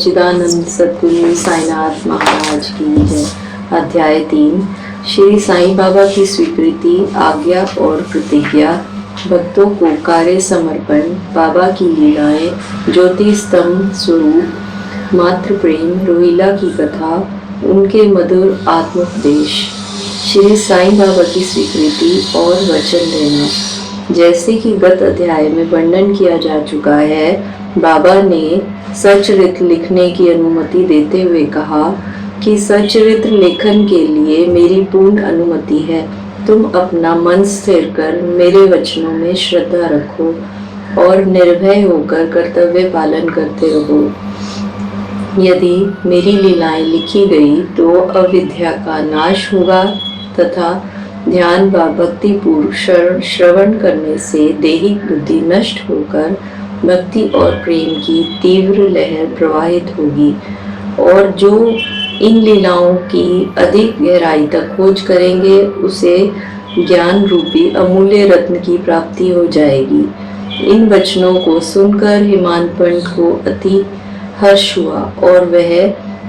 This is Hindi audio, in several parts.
सच्चिदानंद सद्गुरु साईनाथ महाराज की जय। अध्याय 3। श्री साईं बाबा की स्वीकृति, आज्ञा और प्रतिज्ञा। भक्तों को कार्य समर्पण, बाबा की लीलाएं, ज्योति स्तंभ स्वरूप, मात्र प्रेम, रोहिला की कथा, उनके मधुर आत्मोपदेश। श्री साईं बाबा की स्वीकृति और वचन देना। जैसे कि गत अध्याय में वर्णन किया जा चुका है, बाबा ने सच्चरित्र लिखने की अनुमति देते हुए कहा कि सच्चरित्र लेखन के लिए मेरी पूर्ण अनुमति है। तुम अपना मन स्थिर कर मेरे वचनों में श्रद्धा रखो और निर्भय होकर कर्तव्य पालन करते रहो। यदि मेरी लीलाएं लिखी गई तो अविद्या का नाश होगा तथा ध्यान व भक्ति पूर्व श्रवण करने से दैहिक बुद्धि नष्ट होकर भक्ति और प्रेम की तीव्र लहर प्रवाहित होगी, और जो इन लीलाओं की अधिक गहराई तक खोज करेंगे उसे ज्ञान रूपी अमूल्य रत्न की प्राप्ति हो जाएगी। इन वचनों को सुनकर हिमांत पंडित को अति हर्ष हुआ और वह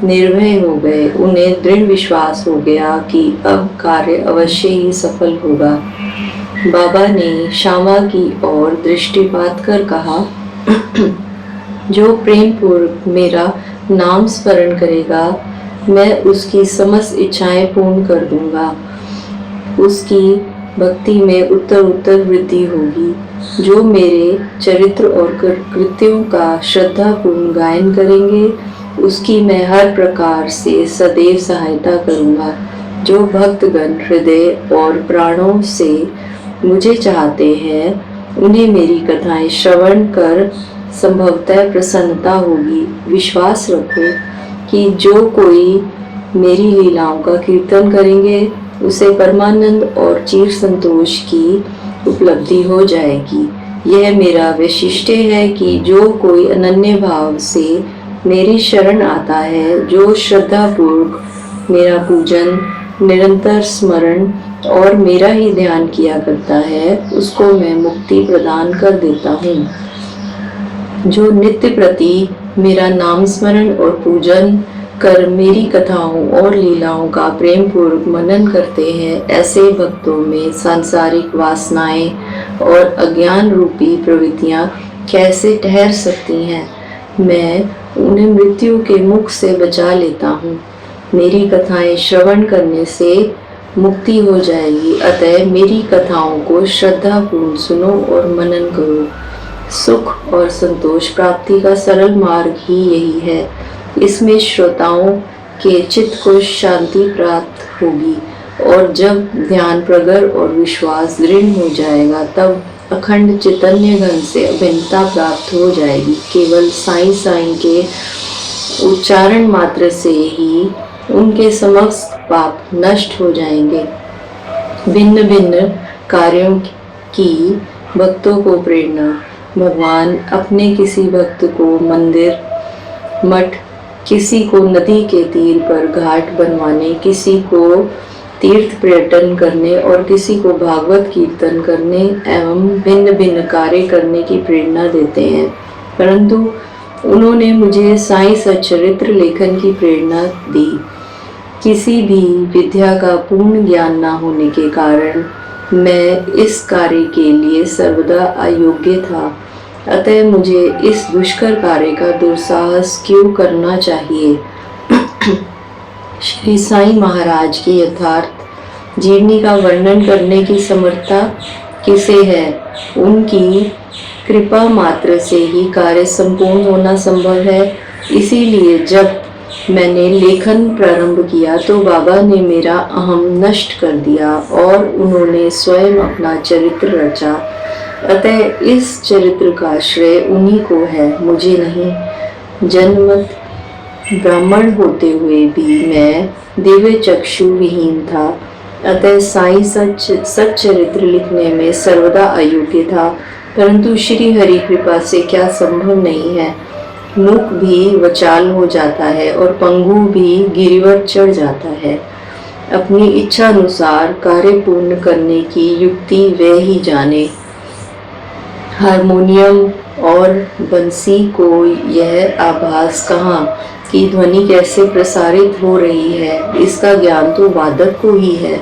निर्भय हो गए। उन्हें दृढ़ विश्वास हो गया कि अब कार्य अवश्य ही सफल होगा। बाबा ने श्यामा की ओर दृष्टिपात कर कहा, जो प्रेम पूर्वक मेरा नाम स्मरण करेगा, मैं उसकी समस्त इच्छाएं पूर्ण कर दूंगा। उसकी भक्ति में उत्तर उत्तर वृद्धि होगी। जो मेरे चरित्र और कृत्यों का श्रद्धापूर्ण गायन करेंगे, उसकी मैं हर प्रकार से सदैव सहायता करूंगा। जो भक्तगण हृदय और प्राणों से मुझे चाहते हैं, उन्हें मेरी कथाएं श्रवण कर संभवतः प्रसन्नता होगी। विश्वास रखो कि जो कोई मेरी लीलाओं का कीर्तन करेंगे, उसे परमानंद और चिर संतोष की उपलब्धि हो जाएगी। यह मेरा वैशिष्ट्य है कि जो कोई अनन्य भाव से मेरी शरण आता है, जो श्रद्धापूर्वक मेरा पूजन, निरंतर स्मरण और मेरा ही ध्यान किया करता है, उसको मैं मुक्ति प्रदान कर देता हूँ। जो नित्य प्रति मेरा नाम स्मरण और पूजन कर मेरी कथाओं और लीलाओं का प्रेम पूर्वक मनन करते हैं, ऐसे भक्तों में सांसारिक वासनाएं और अज्ञान रूपी प्रवृत्तियां कैसे ठहर सकती हैं। मैं उन्हें मृत्यु के मुख से बचा लेता हूँ। मेरी कथाएं श्रवण करने से मुक्ति हो जाएगी। अतः मेरी कथाओं को श्रद्धापूर्ण सुनो और मनन करो। सुख और संतोष प्राप्ति का सरल मार्ग ही यही है। इसमें श्रोताओं के चित्त को शांति प्राप्त होगी, और जब ध्यान प्रगाढ़ और विश्वास दृढ़ हो जाएगा, तब अखंड चैतन्य घन से अभिन्नता प्राप्त हो जाएगी। केवल साईं साईं के उच्चारण मात्र से ही उनके समस्त पाप नष्ट हो जाएंगे। भिन्न भिन्न कार्यों की भक्तों को प्रेरणा। भगवान अपने किसी भक्त को मंदिर, मठ, किसी को नदी के तीर पर घाट बनवाने, किसी को तीर्थ पर्यटन करने और किसी को भागवत कीर्तन करने एवं भिन्न भिन्न कार्य करने की प्रेरणा देते हैं, परंतु उन्होंने मुझे साईं सच्चरित्र लेखन की प्रेरणा दी। किसी भी विद्या का पूर्ण ज्ञान न होने के कारण मैं इस कार्य के लिए सर्वदा अयोग्य था। अतः मुझे इस दुष्कर कार्य का दुस्साहस क्यों करना चाहिए। श्री साईं महाराज की यथार्थ जीवनी का वर्णन करने की समर्थता किसे है। उनकी कृपा मात्र से ही कार्य संपूर्ण होना संभव है। इसीलिए जब मैंने लेखन प्रारंभ किया तो बाबा ने मेरा अहम नष्ट कर दिया और उन्होंने स्वयं अपना चरित्र रचा। अतः इस चरित्र का श्रेय उन्हीं को है, मुझे नहीं। जन्मत ब्राह्मण होते हुए भी मैं दिव्य चक्षु विहीन था। अतः साईं सच्चरित्र लिखने में सर्वदा अयोग्य था, परंतु श्री हरि कृपा से क्या संभव नहीं है। मूक भी वचाल हो जाता है और पंगु भी गिरिवर चढ़ जाता है। अपनी इच्छा अनुसार कार्य पूर्ण करने की युक्ति वह ही जाने। हारमोनियम और बंसी को यह आभास कहाँ कि ध्वनि कैसे प्रसारित हो रही है, इसका ज्ञान तो वादक को ही है।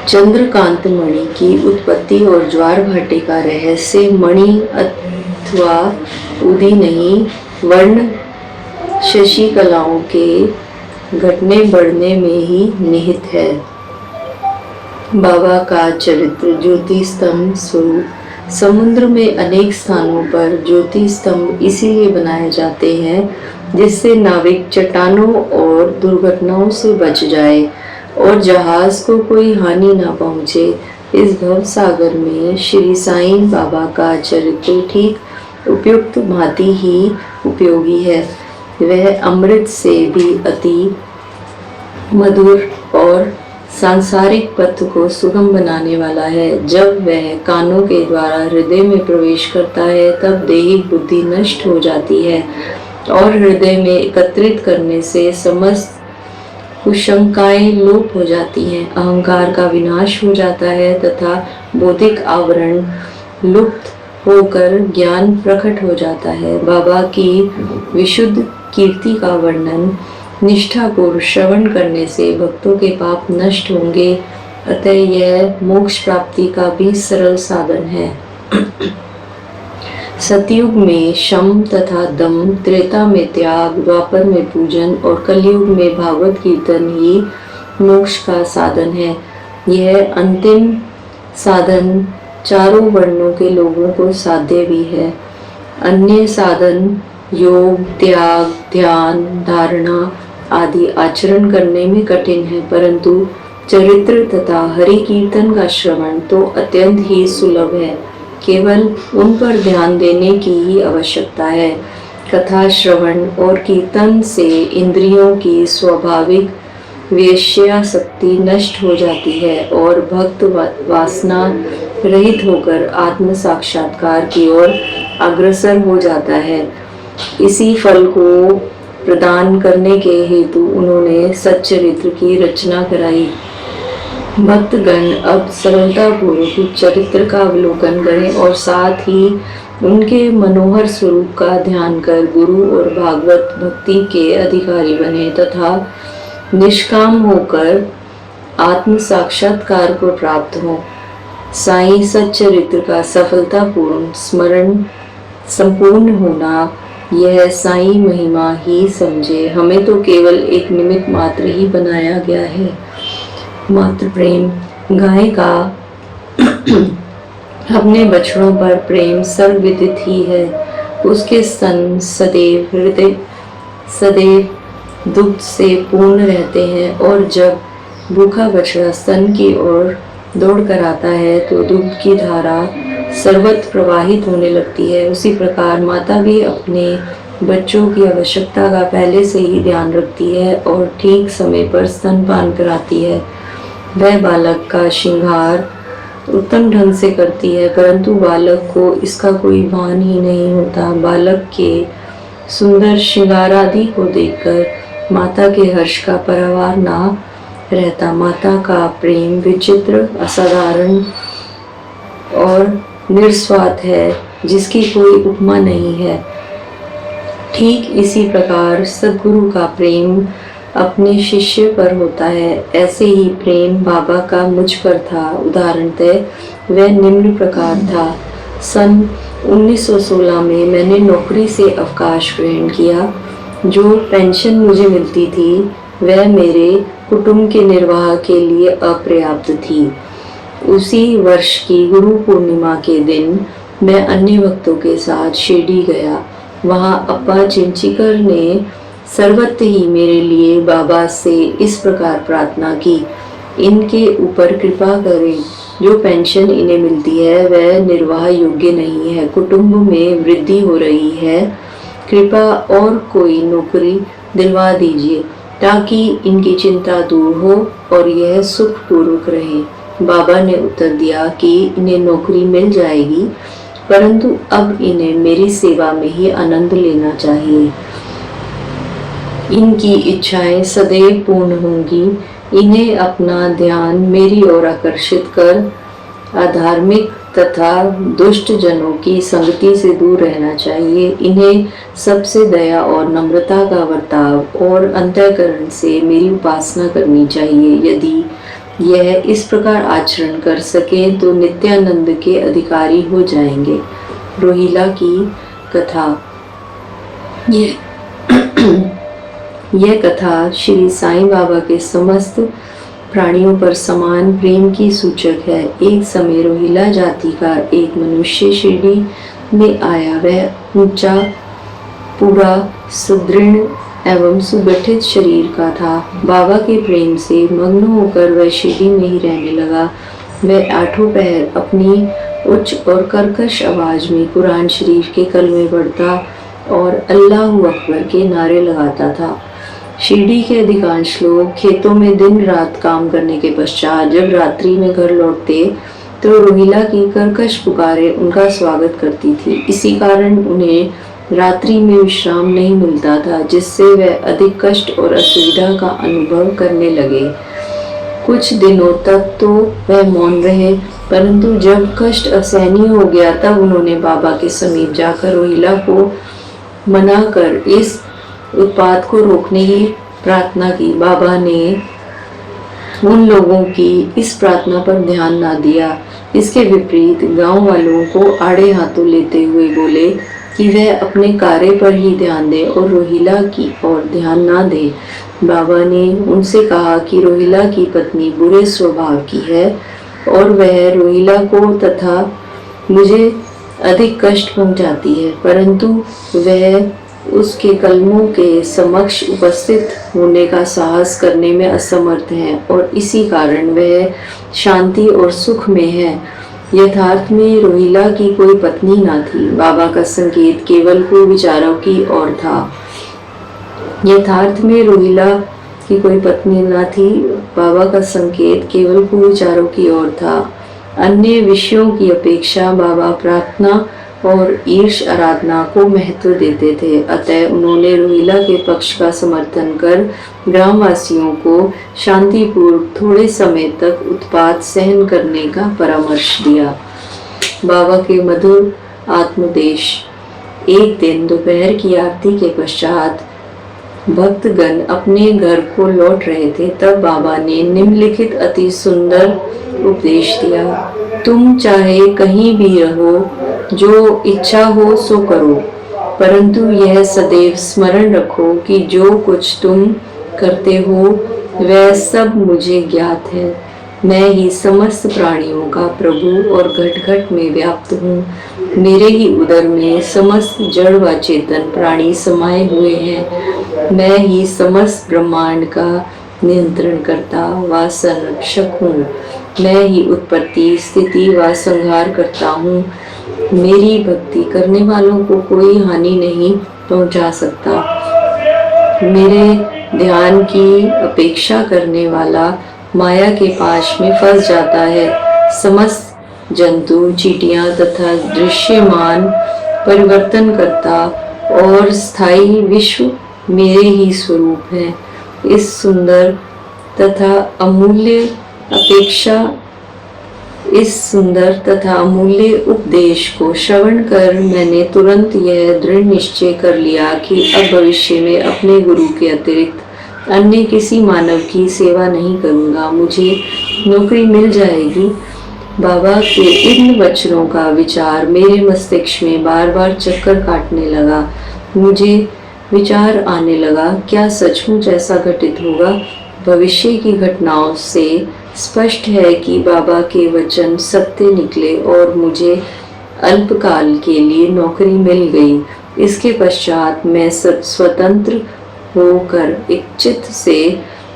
चंद्रकांत मणि की उत्पत्ति और ज्वार भाटे का रहस्य मणि अथवा उदी नहीं, वर्ण शशि कलाओं के घटने बढ़ने में ही निहित है। बाबा का चरित्र ज्योति स्तंभ स्वरूप। समुद्र में अनेक स्थानों पर ज्योति स्तंभ इसीलिए बनाए जाते हैं जिससे नाविक चट्टानों और दुर्घटनाओं से बच जाए और जहाज को कोई हानि ना पहुंचे। इस भव सागर में श्री साईं बाबा का चरित्र ठीक उपयुक्त भांति ही उपयोगी है। वह अमृत से भी अति मधुर और सांसारिक पथ को सुगम बनाने वाला है। जब वह कानों के द्वारा हृदय में प्रवेश करता है तब देहिक बुद्धि नष्ट हो जाती है और हृदय में एकत्रित करने से समस्त कुशंकाएं लोप हो जाती हैं। अहंकार का विनाश हो जाता है तथा बौद्धिक आवरण लुप्त होकर ज्ञान प्रकट हो जाता है। बाबा की विशुद्ध कीर्ति का वर्णन निष्ठापूर्वक श्रवण करने से भक्तों के पाप नष्ट होंगे, अतः यह मोक्ष प्राप्ति का भी सरल साधन है। सतयुग में शम तथा दम, त्रेता में त्याग, द्वापर में पूजन और कलयुग में भागवत कीर्तन ही मोक्ष का साधन है। यह अंतिम साधन चारों वर्णों के लोगों को साध्य भी है। अन्य साधन योग, त्याग, ध्यान, धारणा आदि आचरण करने में कठिन है, परंतु चरित्र तथा हरि कीर्तन का श्रवण तो अत्यंत ही सुलभ है। केवल उन पर ध्यान देने की ही आवश्यकता है। कथा श्रवण और कीर्तन से इंद्रियों की स्वाभाविक वेश्याशक्ति नष्ट हो जाती है और भक्त वासना रहित होकर आत्म साक्षात्कार की ओर अग्रसर हो जाता है। इसी फल को प्रदान करने के हेतु उन्होंने सच्चरित्र की रचना कराई। भक्तगण अब सरलता पूर्वक चरित्र का अवलोकन करें और साथ ही उनके मनोहर स्वरूप का ध्यान कर गुरु और भागवत भक्ति के अधिकारी बने तथा निष्काम होकर आत्म साक्षात्कार को प्राप्त हो। साईं सच्चरित्र का सफलतापूर्ण स्मरण संपूर्ण होना यह साईं महिमा ही समझे। हमें तो केवल एक निमित्त मात्र ही बनाया गया है। मात्र प्रेम गाय का अपने बछड़ों पर प्रेम सर्वविदित ही है। उसके स्तन सदैव हृदय सदैव दुग्ध से पूर्ण रहते हैं और जब भूखा बछड़ा स्तन की ओर दौड़ कर आता है तो दुग्ध की धारा सर्वत्र प्रवाहित होने लगती है। उसी प्रकार माता भी अपने बच्चों की आवश्यकता का पहले से ही ध्यान रखती है और ठीक समय पर स्तनपान कराती है। वह बालक का श्रृंगार उत्तम ढंग से करती है, परंतु बालक को इसका कोई भान ही नहीं होता। बालक के सुंदर श्रृंगार आदि को देखकर माता के हर्ष का परावार ना रहता। माता का प्रेम विचित्र, असाधारण और निस्वार्थ है, जिसकी कोई उपमा नहीं है। ठीक इसी प्रकार सद्गुरु का प्रेम अपने शिष्य पर होता है। ऐसे ही प्रेम बाबा का मुझ पर था। उदाहरणतः वह निम्न प्रकार था। सन 1916 में मैंने नौकरी से अवकाश ग्रहण किया। जो पेंशन मुझे मिलती थी वह मेरे कुटुंब के निर्वाह के लिए अपर्याप्त थी। उसी वर्ष की गुरु पूर्णिमा के दिन मैं अन्य भक्तों के साथ शिरडी गया। वहाँ अप्पा चिंचिकर ने सर्वत्र ही मेरे लिए बाबा से इस प्रकार प्रार्थना की, इनके ऊपर कृपा करें। जो पेंशन इन्हें मिलती है वह निर्वाह योग्य नहीं है। कुटुंब में वृद्धि हो रही है, कृपा और कोई नौकरी दिलवा दीजिए ताकि इनकी चिंता दूर हो और यह सुखपूर्वक रहे। बाबा ने उत्तर दिया कि इन्हें नौकरी मिल जाएगी, परंतु अब इन्हें मेरी सेवा में ही आनंद लेना चाहिए। इनकी इच्छाएं सदैव पूर्ण होंगी। इन्हें अपना ध्यान मेरी ओर आकर्षित कर आध्यात्मिक तथा दुष्ट जनों की संगति से दूर रहना चाहिए। इन्हें सबसे दया और नम्रता का बर्ताव और अंतःकरण से मेरी उपासना करनी चाहिए। यदि यह इस प्रकार आचरण कर सके तो नित्यानंद के अधिकारी हो जाएंगे। रोहिला की कथा। यह कथा श्री साईं बाबा के समस्त प्राणियों पर समान प्रेम की सूचक है। एक समय रोहिला जाति का एक मनुष्य शिरडी में आया। वह ऊंचा, पूरा सुदृढ़ एवं सुगठित शरीर का था। बाबा के प्रेम से मग्न होकर वह शिरडी में ही रहने लगा। वह आठों पहर अपनी उच्च और कर्कश आवाज में कुरान शरीफ के कलमे पढ़ता और अल्लाहू अकबर के नारे लगाता था। शिरडी के अधिकांश लोग खेतों में दिन रात काम करने के पश्चात जब रात्रि में घर लौटते तो रोहिला की कर्कश पुकारें उनका स्वागत करती थी। इसी कारण उन्हें रात्रि में विश्राम नहीं मिलता था, जिससे वह अधिक कष्ट और असुविधा का अनुभव करने लगे। कुछ दिनों तक तो वह मौन रहे, परंतु जब कष्ट असहनीय हो गया तब उन्होंने बाबा के समीप जाकर रोहिला को मना कर इस उत्पात को रोकने की प्रार्थना की। बाबा ने उन लोगों की इस प्रार्थना पर ध्यान ना दिया। इसके विपरीत गांव वालों को आड़े हाथों लेते हुए बोले कि वह अपने कार्य पर ही ध्यान दे और रोहिला की ओर ध्यान ना दे। बाबा ने उनसे कहा कि रोहिला की पत्नी बुरे स्वभाव की है और वह रोहिला को तथा मुझे अधिक कष्ट पहुंचाती है, परंतु वह उसके कलमों के समक्ष उपस्थित होने का साहस करने में असमर्थ है और इसी कारण वह शांति और सुख में है। यथार्थ में रोहिला की कोई पत्नी न थी। बाबा का संकेत केवल कुविचारों की ओर था। यथार्थ में रोहिला की कोई पत्नी न थी। बाबा का संकेत केवल कुविचारों की ओर था। अन्य विषयों की अपेक्षा बाबा प्रार्थना और ईर्ष आराधना को महत्व देते थे। अतः उन्होंने रोहिला के पक्ष का समर्थन कर ग्रामवासियों को शांतिपूर्वक थोड़े समय तक उत्पात सहन करने का परामर्श दिया। बाबा के मधुर आत्मोपदेश। एक दिन दोपहर की आरती के पश्चात भक्तगण अपने घर को लौट रहे थे, तब बाबा ने निम्नलिखित अति सुंदर उपदेश दिया। तुम चाहे कहीं भी रहो, जो इच्छा हो सो करो, परंतु यह सदैव स्मरण रखो कि जो कुछ तुम करते हो वह सब मुझे ज्ञात है। मैं ही समस्त प्राणियों का प्रभु और घट घट में व्याप्त हूँ। मेरे ही उदर में समस्त जड़ व चेतन प्राणी समाये हुए हैं। मैं ही समस्त ब्रह्मांड का नियंत्रण करता व संरक्षक हूँ। मैं ही उत्पत्ति, स्थिति व संहार करता हूँ। मेरी भक्ति करने वालों को कोई हानि नहीं पहुंचा सकता। मेरे ध्यान की अपेक्षा करने वाला माया के पाश में फंस जाता है। समस्त जंतु, चींटियां तथा दृश्यमान परिवर्तन करता और स्थायी विश्व मेरे ही स्वरूप है। इस सुंदर तथा अमूल्य उपदेश को श्रवण कर मैंने तुरंत यह दृढ़ निश्चय कर लिया कि अब भविष्य में अपने गुरु के अतिरिक्त अन्य किसी मानव की सेवा नहीं करूंगा। मुझे नौकरी मिल जाएगी। बाबा के इन वचनों का विचार मेरे मस्तिष्क में बार बार चक्कर काटने लगा। मुझे विचार आने लगा, क्या सचमुच ऐसा घटित होगा? भविष्य की घटनाओं से स्पष्ट है कि बाबा के वचन सत्य निकले और मुझे अल्पकाल के लिए नौकरी मिल गई। इसके पश्चात मैं स्वतंत्र होकर इच्छित से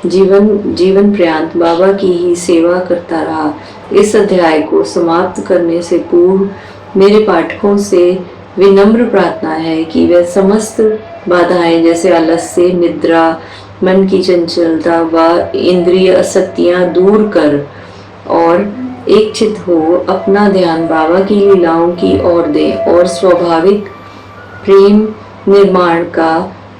जीवन पर्यंत बाबा की ही सेवा करता रहा। इस अध्याय को समाप्त करने से पूर्व मेरे पाठकों से विनम्र प्रार्थना है कि वे समस्त बाधाएं जैसे आलस्य, निद्रा, मन की चंचलता व इंद्रिय आसक्तियां दूर कर और इच्छित हो अपना ध्यान बाबा की लीलाओं की ओर दें और स्वाभाविक प्रेम निर्माण का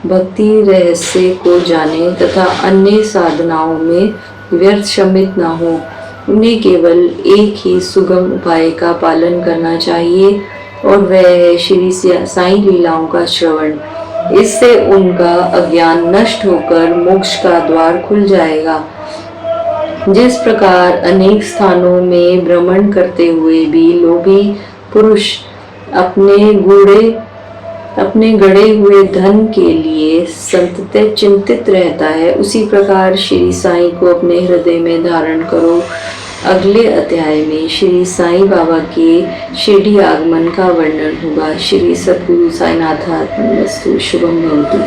भक्ति रहस्य को जाने तथा अन्य साधनाओं में व्यर्थ सम्मिलित न हो। उन्हें केवल एक ही सुगम उपाय का पालन करना चाहिए और वह है श्री साईं लीलाओं का श्रवण। इससे उनका अज्ञान नष्ट होकर मोक्ष का द्वार खुल जाएगा। जिस प्रकार अनेक स्थानों में भ्रमण करते हुए भी लोभी पुरुष अपने गड़े हुए धन के लिए संतत चिंतित रहता है, उसी प्रकार श्री साईं को अपने हृदय में धारण करो। अगले अध्याय में श्री साईं बाबा के शिरडी आगमन का वर्णन होगा। श्री सद्गुरु साईनाथार्पणमस्तु। शुभम भवतु।